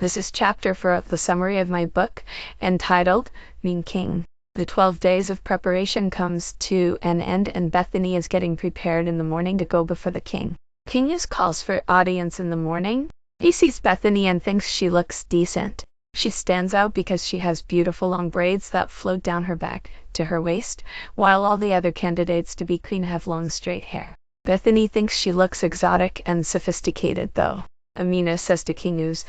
This is chapter for the summary of my book, entitled Mean King. The 12 days of preparation comes to an end, and Bethany is getting prepared in the morning to go before the king. King calls for audience in the morning. He sees Bethany and thinks she looks decent. She stands out because she has beautiful long braids that float down her back to her waist, while all the other candidates to be queen have long straight hair. Bethany thinks she looks exotic and sophisticated, though. Amina says to King who's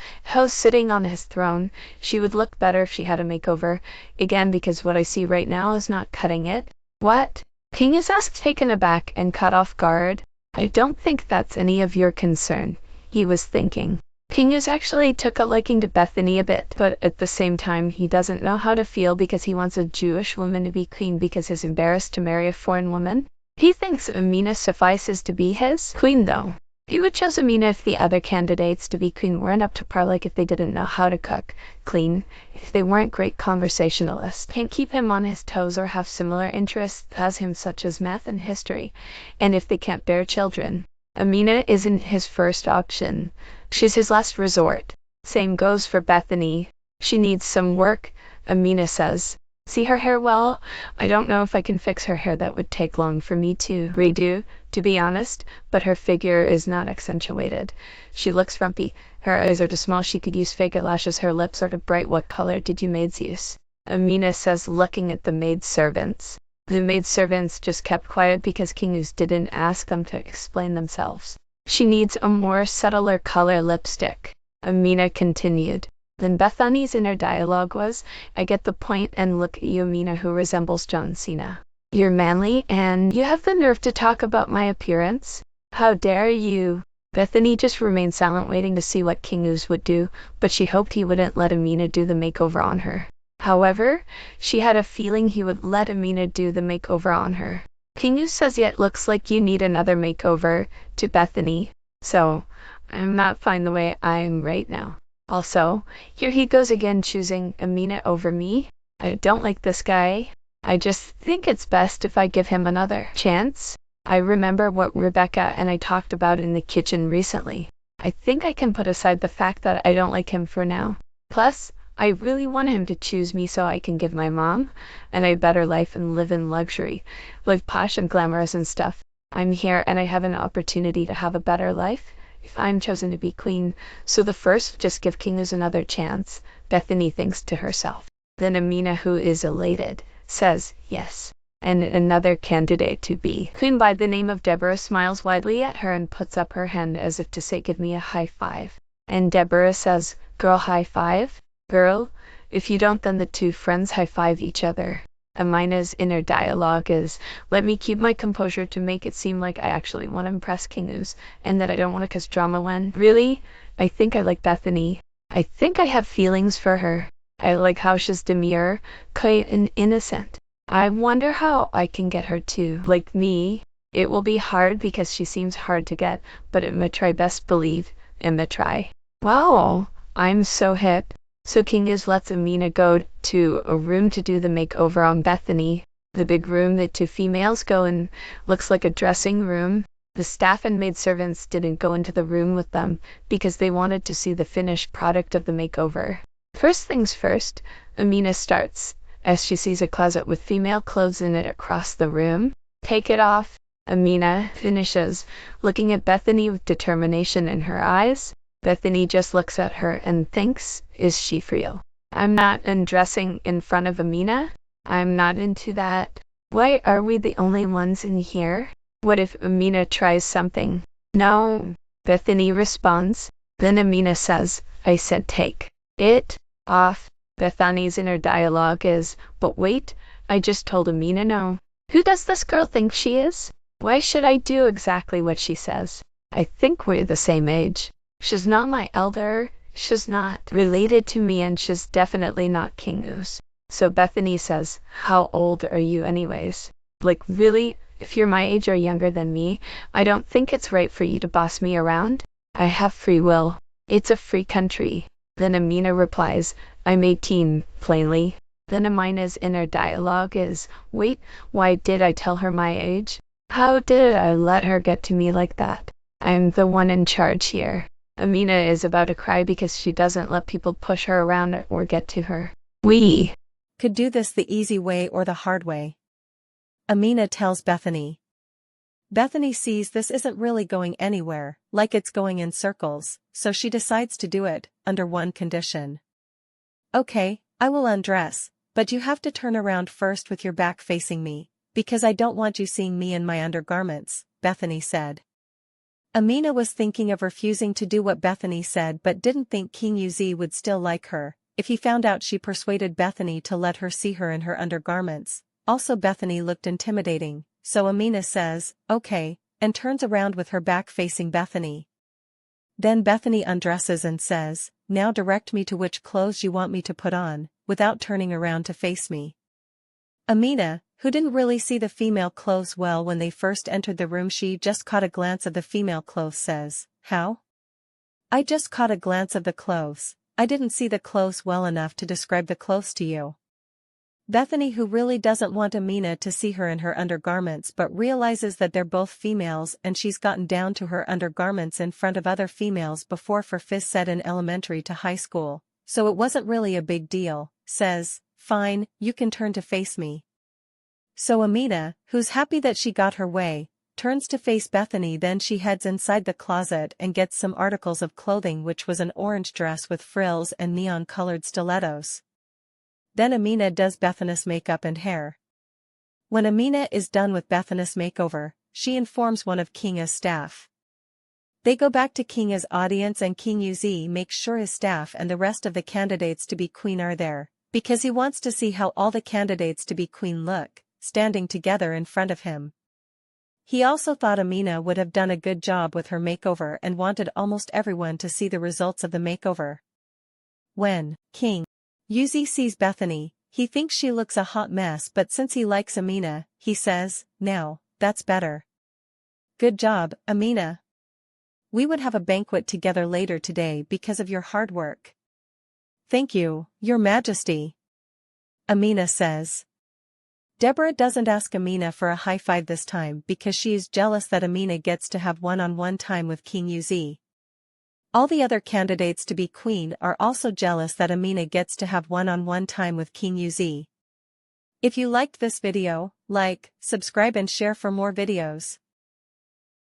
sitting on his throne, she would look better if she had a makeover, again because what I see right now is not cutting it. What? King is asked, taken aback and caught off guard. I don't think that's any of your concern, he was thinking. King actually took a liking to Bethany a bit, but at the same time he doesn't know how to feel because he wants a Jewish woman to be queen because he's embarrassed to marry a foreign woman. He thinks Amina suffices to be his queen, though. He would choose Amina if the other candidates to be queen weren't up to par, like if they didn't know how to cook, clean, if they weren't great conversationalists, can't keep him on his toes, or have similar interests as him such as math and history, and if they can't bear children. Amina isn't his first option. She's his last resort. Same goes for Bethany. She needs some work, Amina says. See her hair well? I don't know if I can fix her hair. That would take long for me to redo, to be honest, but her figure is not accentuated. She looks frumpy. Her eyes are too small. She could use fake eyelashes. Her lips are too bright. What color did you maids use? Amina says, looking at the maidservants. The maidservants just kept quiet because King didn't ask them to explain themselves. She needs a more subtler color lipstick, Amina continued. Then Bethany's inner dialogue was, I get the point, and look at you, Amina, who resembles John Cena. You're manly, and you have the nerve to talk about my appearance? How dare you? Bethany just remained silent, waiting to see what King would do, but she hoped he wouldn't let Amina do the makeover on her. However, she had a feeling he would let Amina do the makeover on her. King says, yeah, it looks like you need another makeover, to Bethany. So, I'm not fine the way I am right now. Also, here he goes again, choosing Amina over me. I don't like this guy. I just think it's best if I give him another chance. I remember what Rebecca and I talked about in the kitchen recently. I think I can put aside the fact that I don't like him for now. Plus, I really want him to choose me so I can give my mom and a better life and live in luxury, live posh and glamorous and stuff. I'm here and I have an opportunity to have a better life if I'm chosen to be queen, so the first just give King another chance, Bethany thinks to herself. Then Amina, who is elated, says yes, and another candidate to be queen by the name of Deborah smiles widely at her and puts up her hand as if to say, give me a high five. And Deborah says, girl, high five? Girl, if you don't, then the two friends high five each other. Amina's inner dialogue is, let me keep my composure to make it seem like I actually want to impress King and that I don't want to cause drama when, really, I think I like Bethany. I think I have feelings for her. I like how she's demure, quiet, and innocent. I wonder how I can get her to like me. It will be hard because she seems hard to get, but I'ma try, best believe, I'ma try. Wow, I'm so hip. So King lets Amina go to a room to do the makeover on Bethany. The big room that two females go in looks like a dressing room. The staff and maidservants didn't go into the room with them because they wanted to see the finished product of the makeover. First things first, Amina starts as she sees a closet with female clothes in it across the room. Take it off, Amina finishes, looking at Bethany with determination in her eyes. Bethany just looks at her and thinks, is she for real? I'm not undressing in front of Amina. I'm not into that. Why are we the only ones in here? What if Amina tries something? No, Bethany responds. Then Amina says, I said take it off. Bethany's inner dialogue is, but wait, I just told Amina no. Who does this girl think she is? Why should I do exactly what she says? I think we're the same age. She's not my elder, she's not related to me, and she's definitely not King So Bethany says, how old are you anyways? Like, really? If you're my age or younger than me, I don't think it's right for you to boss me around. I have free will. It's a free country. Then Amina replies, I'm 18, plainly. Then Amina's inner dialogue is, wait, why did I tell her my age? How did I let her get to me like that? I'm the one in charge here. Amina is about to cry because she doesn't let people push her around or get to her. We could do this the easy way or the hard way. Amina tells Bethany. Bethany sees this isn't really going anywhere, like it's going in circles, so she decides to do it, under one condition. Okay, I will undress, but you have to turn around first with your back facing me, because I don't want you seeing me in my undergarments, Bethany said. Amina was thinking of refusing to do what Bethany said but didn't think King Uz would still like her, if he found out she persuaded Bethany to let her see her in her undergarments. Also Bethany looked intimidating, so Amina says, okay, and turns around with her back facing Bethany. Then Bethany undresses and says, now direct me to which clothes you want me to put on, without turning around to face me. Amina, who didn't really see the female clothes well when they first entered the room, she just caught a glance of the female clothes, says, how? I just caught a glance of the clothes, I didn't see the clothes well enough to describe the clothes to you. Bethany, who really doesn't want Amina to see her in her undergarments but realizes that they're both females and she's gotten down to her undergarments in front of other females before for phys ed in elementary to high school, so it wasn't really a big deal, says, fine, you can turn to face me. So Amina, who's happy that she got her way, turns to face Bethany. Then she heads inside the closet and gets some articles of clothing, which was an orange dress with frills and neon-colored stilettos. Then Amina does Bethany's makeup and hair. When Amina is done with Bethany's makeover, she informs one of King's staff. They go back to King's audience and King Uz makes sure his staff and the rest of the candidates to be queen are there, because he wants to see how all the candidates to be queen look, standing together in front of him. He also thought Amina would have done a good job with her makeover and wanted almost everyone to see the results of the makeover. When King Uz sees Bethany, he thinks she looks a hot mess, but since he likes Amina, he says, now, that's better. Good job, Amina. We would have a banquet together later today because of your hard work. Thank you, Your Majesty. Amina says. Deborah doesn't ask Amina for a high five this time because she is jealous that Amina gets to have one-on-one time with King Uz. All the other candidates to be queen are also jealous that Amina gets to have one-on-one time with King Uz. If you liked this video, like, subscribe and share for more videos.